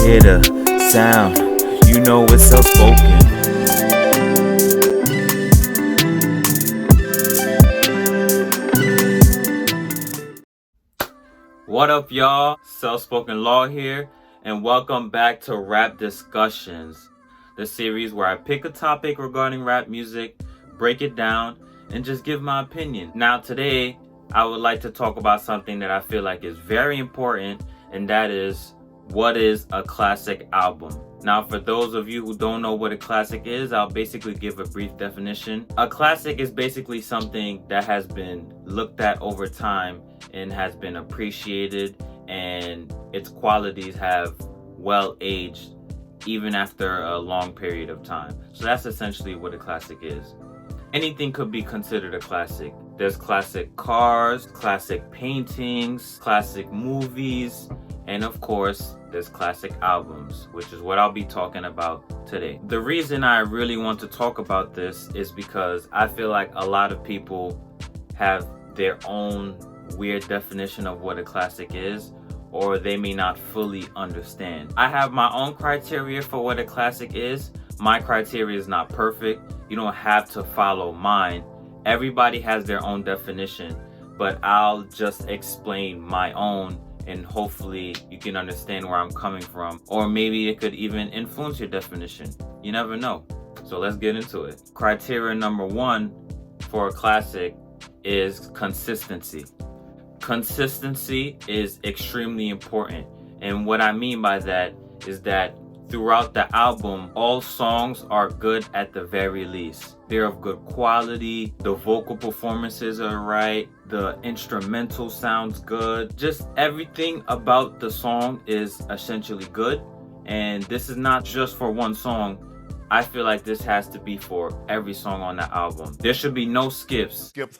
hear the sound, you know it's self-spoken. What up, y'all? Self-Spoken Lau here, and welcome back to Rap Discussions, the series where I pick a topic regarding rap music, break it down, and just give my opinion. Now today, I would like to talk about something that I feel like is very important, and that is, what is a classic album? Now, for those of you who don't know what a classic is, I'll basically give a brief definition. A classic is basically something that has been looked at over time and has been appreciated, and its qualities have well aged even after a long period of time. So that's essentially what a classic is. Anything could be considered a classic. There's classic cars, classic paintings, classic movies, and of course, there's classic albums, which is what I'll be talking about today. The reason I really want to talk about this is because I feel like a lot of people have their own weird definition of what a classic is, or they may not fully understand. I have my own criteria for what a classic is. My criteria is not perfect. You don't have to follow mine. Everybody has their own definition, but I'll just explain my own, and hopefully you can understand where I'm coming from, or maybe it could even influence your definition. You never know. So let's get into it. Criteria number one for a classic is consistency. Consistency is extremely important, and what I mean by that is that throughout the album, all songs are good at the very least. They're of good quality, the vocal performances are right, the instrumental sounds good. Just everything about the song is essentially good, and this is not just for one song. I feel like this has to be for every song on the album. There should be no skips. Skip,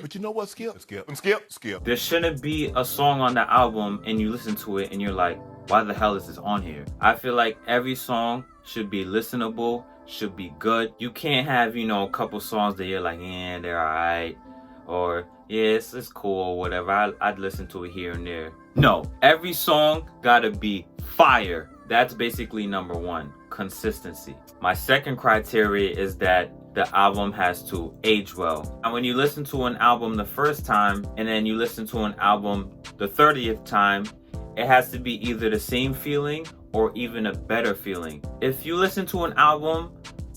but you know what? Skip. There shouldn't be a song on the album and you listen to it and you're like, why the hell is this on here? I feel like every song should be listenable, should be good. You can't have, a couple songs that you're like, yeah, they're alright, or yeah, it's cool or whatever. I'd listen to it here and there. No, every song gotta be fire. That's basically number one, consistency. My second criteria is that the album has to age well. And when you listen to an album the first time and then you listen to an album the 30th time, it has to be either the same feeling or even a better feeling. If you listen to an album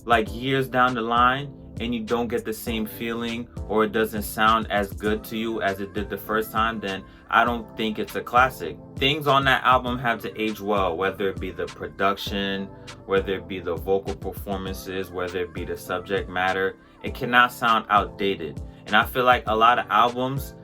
like years down the line and you don't get the same feeling, or it doesn't sound as good to you as it did the first time, then I don't think it's a classic. Things on that album have to age well, whether it be the production, whether it be the vocal performances, whether it be the subject matter. It cannot sound outdated. And I feel like a lot of albums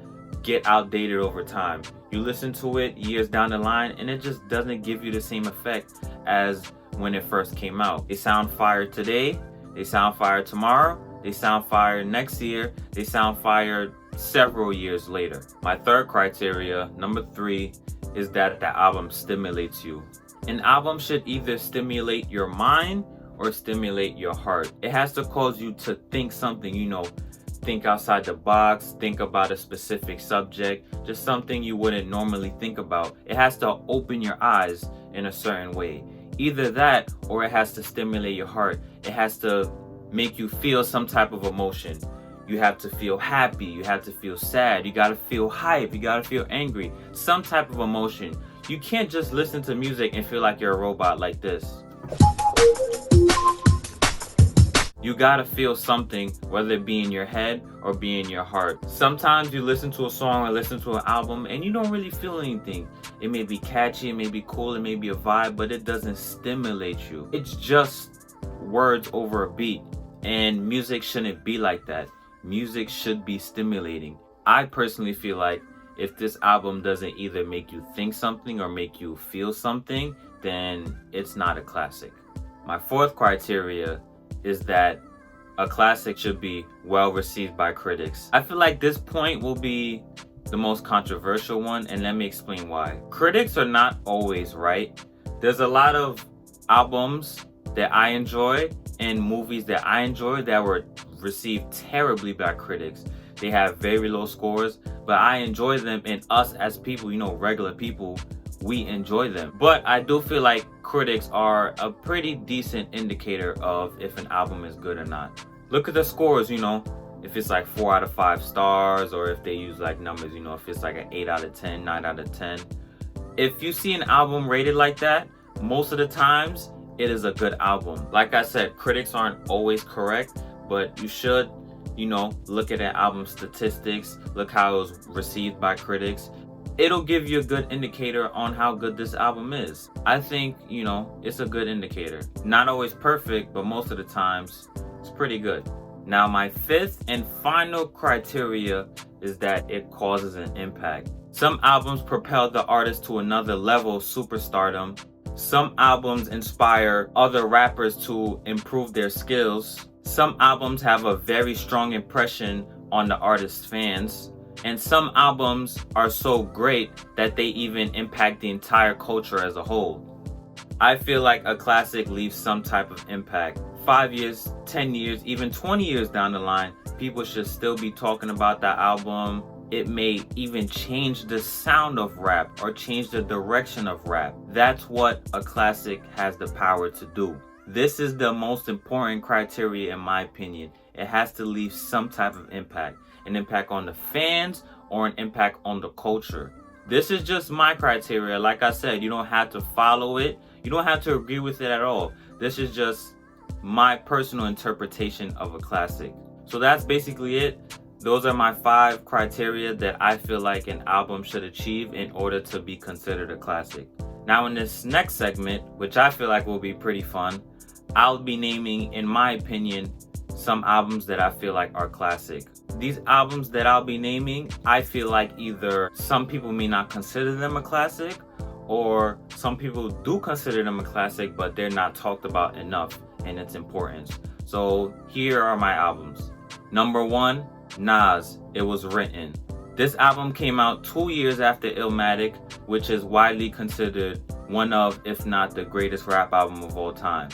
get outdated over time. You listen to it years down the line and it just doesn't give you the same effect as when it first came out. They sound fire today, they sound fire tomorrow, they sound fire next year, they sound fire several years later. My third criteria, number three, is that the album stimulates you. An album should either stimulate your mind or stimulate your heart. It has to cause you to think something, think outside the box, think about a specific subject, just something you wouldn't normally think about. It has to open your eyes in a certain way. Either that, or it has to stimulate your heart. It has to make you feel some type of emotion. You have to feel happy, you have to feel sad, you gotta feel hype, you gotta feel angry, some type of emotion. You can't just listen to music and feel like you're a robot like this. You gotta feel something, whether it be in your head or be in your heart. Sometimes you listen to a song or listen to an album and you don't really feel anything. It may be catchy, it may be cool, it may be a vibe, but it doesn't stimulate you. It's just words over a beat, and music shouldn't be like that. Music should be stimulating. I personally feel like if this album doesn't either make you think something or make you feel something, then it's not a classic. My fourth criteria is that a classic should be well received by critics. I feel like this point will be the most controversial one, and let me explain why. Critics are not always right. There's a lot of albums that I enjoy and movies that I enjoy that were received terribly by critics. They have very low scores, but I enjoy them, and us as people, regular people, we enjoy them. But I do feel like critics are a pretty decent indicator of if an album is good or not. Look at the scores, if it's like 4 out of 5 stars, or if they use like numbers, if it's like an 8 out of 10, 9 out of 10. If you see an album rated like that, most of the times it is a good album. Like I said, critics aren't always correct, but you should, look at an album statistics, look how it was received by critics. It'll give you a good indicator on how good this album is. I think, it's a good indicator. Not always perfect, but most of the times it's pretty good. Now, my fifth and final criteria is that it causes an impact. Some albums propel the artist to another level of superstardom. Some albums inspire other rappers to improve their skills. Some albums have a very strong impression on the artist's fans. And some albums are so great that they even impact the entire culture as a whole. I feel like a classic leaves some type of impact. 5 years, 10 years, even 20 years down the line, people should still be talking about that album. It may even change the sound of rap or change the direction of rap. That's what a classic has the power to do. This is the most important criteria in my opinion. It has to leave some type of impact. An impact on the fans or an impact on the culture. This is just my criteria. Like I said, you don't have to follow it. You don't have to agree with it at all. This is just my personal interpretation of a classic. So that's basically it. Those are my 5 criteria that I feel like an album should achieve in order to be considered a classic. Now in this next segment, which I feel like will be pretty fun, I'll be naming, in my opinion, some albums that I feel like are classic. These albums that I'll be naming, I feel like either some people may not consider them a classic, or some people do consider them a classic, but they're not talked about enough in its importance. So here are my albums. Number 1, Nas, It Was Written. This album came out 2 years after Illmatic, which is widely considered one of, if not the greatest rap album of all time.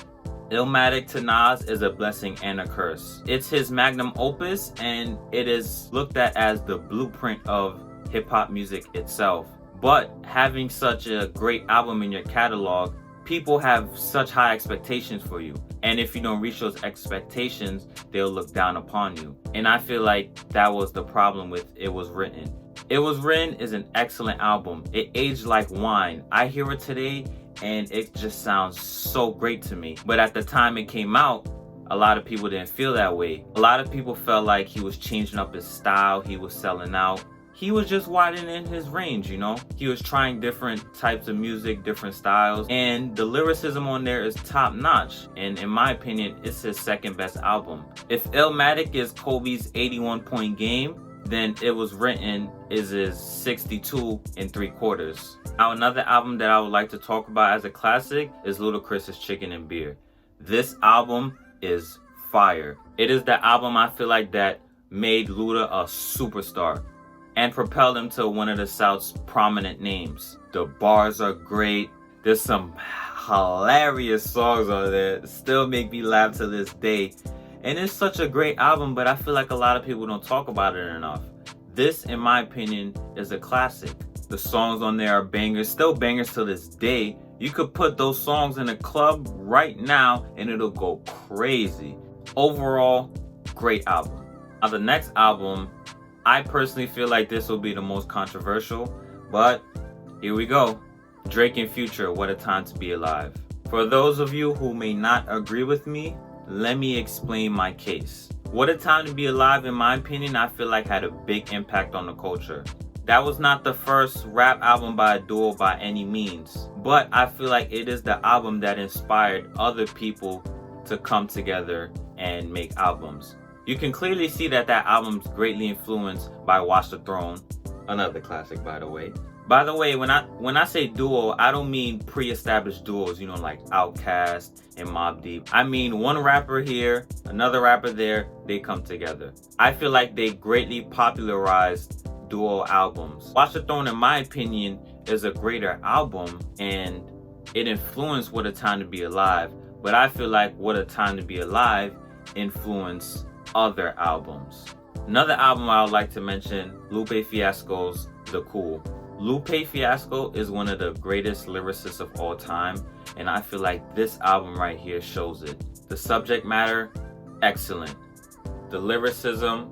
Illmatic to Nas is a blessing and a curse. It's his magnum opus, and it is looked at as the blueprint of hip-hop music itself. But having such a great album in your catalog, people have such high expectations for you. And if you don't reach those expectations, they'll look down upon you. And I feel like that was the problem with It Was Written. It Was Written is an excellent album. It aged like wine. I hear it today and it just sounds so great to me. But at the time it came out, a lot of people didn't feel that way. A lot of people felt like he was changing up his style, he was selling out. He was just widening his range, He was trying different types of music, different styles, and the lyricism on there is top notch. And in my opinion, it's his second best album. If Illmatic is Kobe's 81-point game, then It Was Written is his 62 3/4. Now, another album that I would like to talk about as a classic is Ludacris's Chicken and Beer. This album is fire. It is the album I feel like that made Luda a superstar and propelled him to one of the South's prominent names. The bars are great. There's some hilarious songs on there that still make me laugh to this day. And it's such a great album, but I feel like a lot of people don't talk about it enough. This, in my opinion, is a classic. The songs on there are bangers, still bangers to this day. You could put those songs in a club right now and it'll go crazy. Overall, great album. Now the next album, I personally feel like this will be the most controversial, but here we go. Drake and Future, What a Time to Be Alive. For those of you who may not agree with me, let me explain my case. What a Time to Be Alive, in my opinion, I feel like had a big impact on the culture. That was not the first rap album by a duo by any means, but I feel like it is the album that inspired other people to come together and make albums. You can clearly see that album's greatly influenced by Watch the Throne, another classic by the way. By the way, when I say duo, I don't mean pre-established duos, like Outkast and Mobb Deep. I mean one rapper here, another rapper there, they come together. I feel like they greatly popularized duo albums. Watch the Throne, in my opinion, is a greater album and it influenced What a Time to Be Alive, but I feel like What a Time to Be Alive influenced other albums. Another album I would like to mention, Lupe Fiasco's The Cool. Lupe Fiasco is one of the greatest lyricists of all time, and I feel like this album right here shows it. The subject matter, excellent. The lyricism,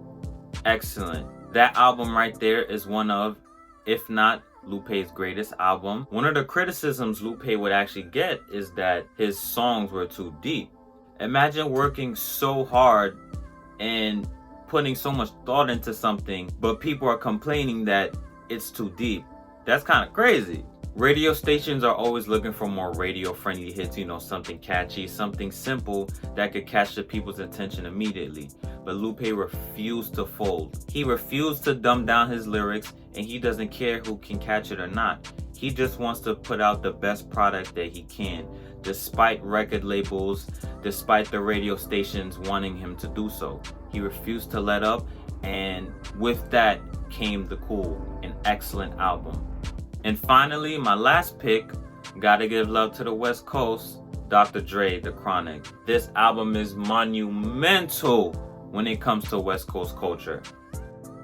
excellent. That album right there is one of, if not Lupe's greatest album. One of the criticisms Lupe would actually get is that his songs were too deep. Imagine working so hard and putting so much thought into something, but people are complaining that it's too deep. That's kind of crazy. Radio stations are always looking for more radio-friendly hits, something catchy, something simple that could catch the people's attention immediately. But Lupe refused to fold. He refused to dumb down his lyrics, and he doesn't care who can catch it or not. He just wants to put out the best product that he can, despite record labels, despite the radio stations wanting him to do so. He refused to let up, and with that came The Cool, an excellent album. And finally, my last pick, gotta give love to the West Coast, Dr. Dre, The Chronic. This album is monumental when it comes to West Coast culture.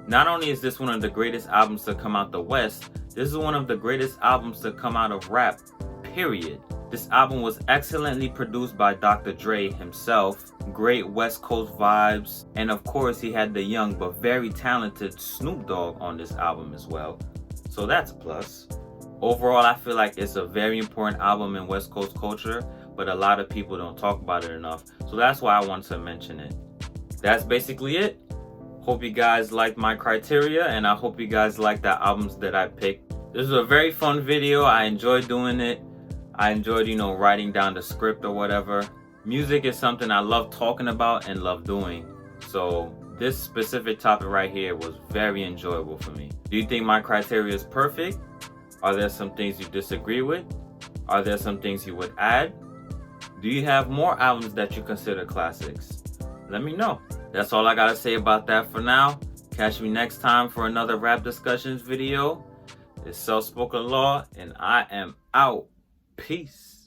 Not only is this one of the greatest albums to come out the West, this is one of the greatest albums to come out of rap, period. This album was excellently produced by Dr. Dre himself, great West Coast vibes, and of course he had the young but very talented Snoop Dogg on this album as well. So that's a plus. Overall, I feel like it's a very important album in West Coast culture, but a lot of people don't talk about it enough. So that's why I wanted to mention it. That's basically it. Hope you guys liked my criteria, and I hope you guys like the albums that I picked. This was a very fun video. I enjoyed doing it. I enjoyed, writing down the script or whatever. Music is something I love talking about and love doing. So this specific topic right here was very enjoyable for me. Do you think my criteria is perfect? Are there some things you disagree with? Are there some things you would add? Do you have more albums that you consider classics? Let me know. That's all I gotta say about that for now. Catch me next time for another rap discussions video. It's Self Spoken Lau, and I am out. Peace.